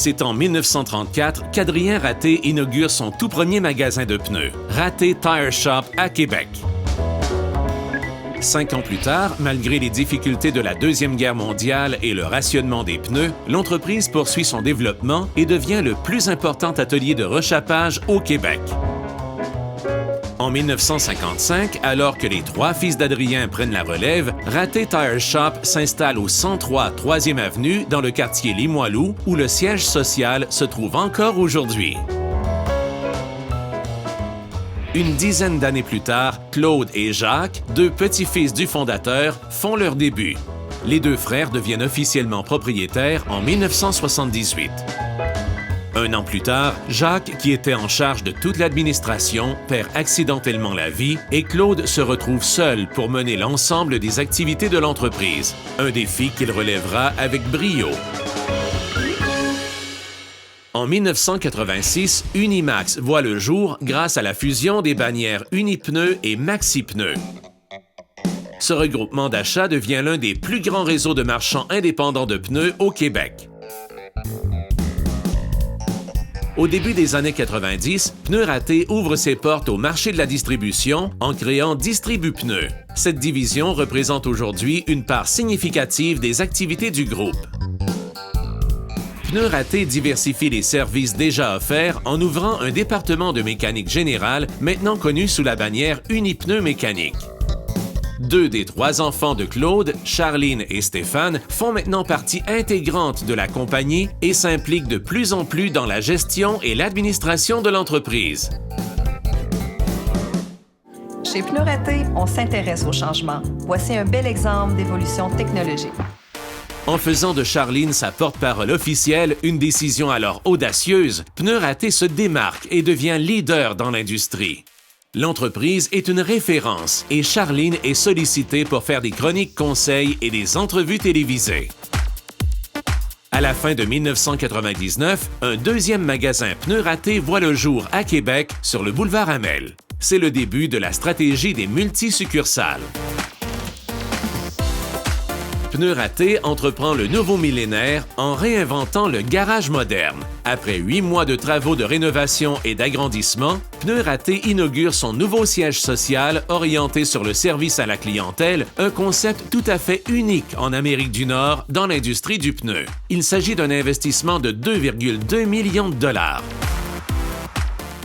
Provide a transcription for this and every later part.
C'est en 1934 qu'Adrien Raté inaugure son tout premier magasin de pneus, Raté Tire Shop à Québec. 5 ans plus tard, malgré les difficultés de la Deuxième Guerre mondiale et le rationnement des pneus, l'entreprise poursuit son développement et devient le plus important atelier de rechappage au Québec. En 1955, alors que les 3 fils d'Adrien prennent la relève, Raté Tire Shop s'installe au 103 3e Avenue dans le quartier Limoilou, où le siège social se trouve encore aujourd'hui. Une dizaine d'années plus tard, Claude et Jacques, 2 petits-fils du fondateur, font leur début. Les 2 frères deviennent officiellement propriétaires en 1978. Un an plus tard, Jacques, qui était en charge de toute l'administration, perd accidentellement la vie et Claude se retrouve seul pour mener l'ensemble des activités de l'entreprise. Un défi qu'il relèvera avec brio. En 1986, Unimax voit le jour grâce à la fusion des bannières Unipneu et Maxipneu. Ce regroupement d'achats devient l'un des plus grands réseaux de marchands indépendants de pneus au Québec. Au début des années 90, Pneus Raté ouvre ses portes au marché de la distribution en créant DistribuPneu. Cette division représente aujourd'hui une part significative des activités du groupe. Pneus Raté diversifie les services déjà offerts en ouvrant un département de mécanique générale maintenant connu sous la bannière Unipneu Mécanique. 2 des 3 enfants de Claude, Charline et Stéphane, font maintenant partie intégrante de la compagnie et s'impliquent de plus en plus dans la gestion et l'administration de l'entreprise. Chez Pneus Raté, on s'intéresse au changement. Voici un bel exemple d'évolution technologique. En faisant de Charline sa porte-parole officielle, une décision alors audacieuse, Pneus Raté se démarque et devient leader dans l'industrie. L'entreprise est une référence et Charline est sollicitée pour faire des chroniques conseils et des entrevues télévisées. À la fin de 1999, un 2e magasin Pneus Raté voit le jour à Québec sur le boulevard Hamel. C'est le début de la stratégie des multi-succursales. Pneus Raté entreprend le nouveau millénaire en réinventant le garage moderne. Après 8 mois de travaux de rénovation et d'agrandissement, Pneus Raté inaugure son nouveau siège social orienté sur le service à la clientèle, un concept tout à fait unique en Amérique du Nord dans l'industrie du pneu. Il s'agit d'un investissement de 2,2 millions de dollars.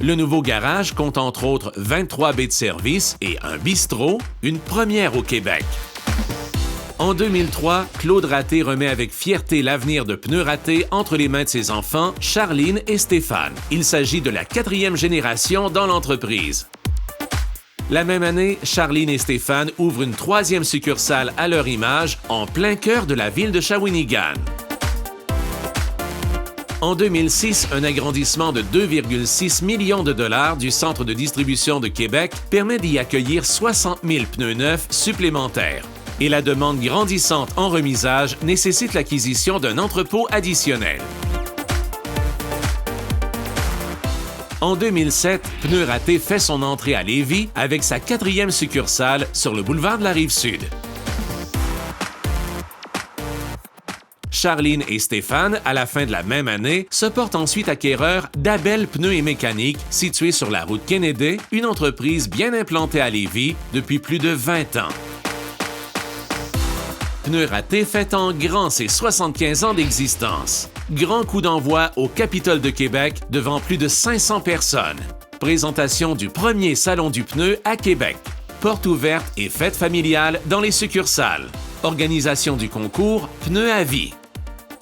Le nouveau garage compte entre autres 23 baies de service et un bistrot, une première au Québec. En 2003, Claude Raté remet avec fierté l'avenir de Pneus Raté entre les mains de ses enfants, Charline et Stéphane. Il s'agit de la 4e génération dans l'entreprise. La même année, Charline et Stéphane ouvrent une 3e succursale à leur image, en plein cœur de la ville de Shawinigan. En 2006, un agrandissement de 2,6 millions de dollars du centre de distribution de Québec permet d'y accueillir 60 000 pneus neufs supplémentaires. Et la demande grandissante en remisage nécessite l'acquisition d'un entrepôt additionnel. En 2007, Pneus Raté fait son entrée à Lévis avec sa 4e succursale sur le boulevard de la Rive-Sud. Charline et Stéphane, à la fin de la même année, se portent ensuite acquéreurs d'Abel Pneus et Mécanique, située sur la route Kennedy, une entreprise bien implantée à Lévis depuis plus de 20 ans. Pneus Raté fête en grand ses 75 ans d'existence. Grand coup d'envoi au Capitole de Québec devant plus de 500 personnes. Présentation du premier Salon du pneu à Québec. Porte ouverte et fête familiale dans les succursales. Organisation du concours Pneus à vie.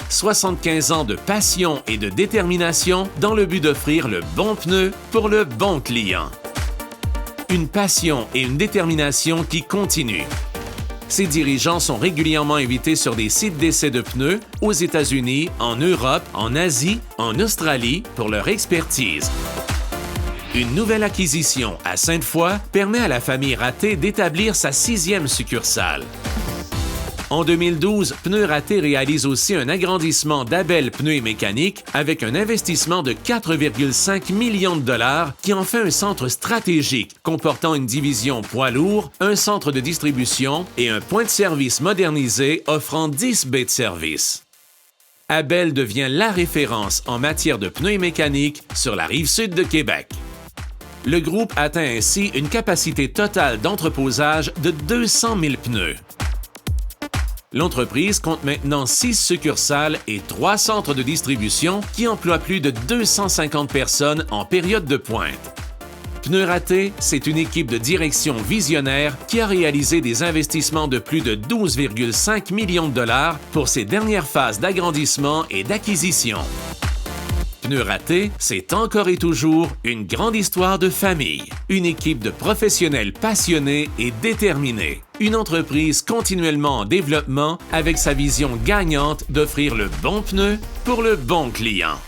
75 ans de passion et de détermination dans le but d'offrir le bon pneu pour le bon client. Une passion et une détermination qui continuent. Ses dirigeants sont régulièrement invités sur des sites d'essais de pneus aux États-Unis, en Europe, en Asie, en Australie pour leur expertise. Une nouvelle acquisition à Sainte-Foy permet à la famille Raté d'établir sa 6e succursale. En 2012, Pneus Raté réalise aussi un agrandissement d'Abel Pneus et Mécanique avec un investissement de 4,5 millions de dollars qui en fait un centre stratégique comportant une division poids lourds, un centre de distribution et un point de service modernisé offrant 10 baies de service. Abel devient la référence en matière de pneus mécaniques sur la rive sud de Québec. Le groupe atteint ainsi une capacité totale d'entreposage de 200 000 pneus. L'entreprise compte maintenant 6 succursales et 3 centres de distribution qui emploient plus de 250 personnes en période de pointe. Pneus Raté, c'est une équipe de direction visionnaire qui a réalisé des investissements de plus de 12,5 millions de dollars pour ses dernières phases d'agrandissement et d'acquisition. Pneus Raté, c'est encore et toujours une grande histoire de famille, une équipe de professionnels passionnés et déterminés, une entreprise continuellement en développement avec sa vision gagnante d'offrir le bon pneu pour le bon client.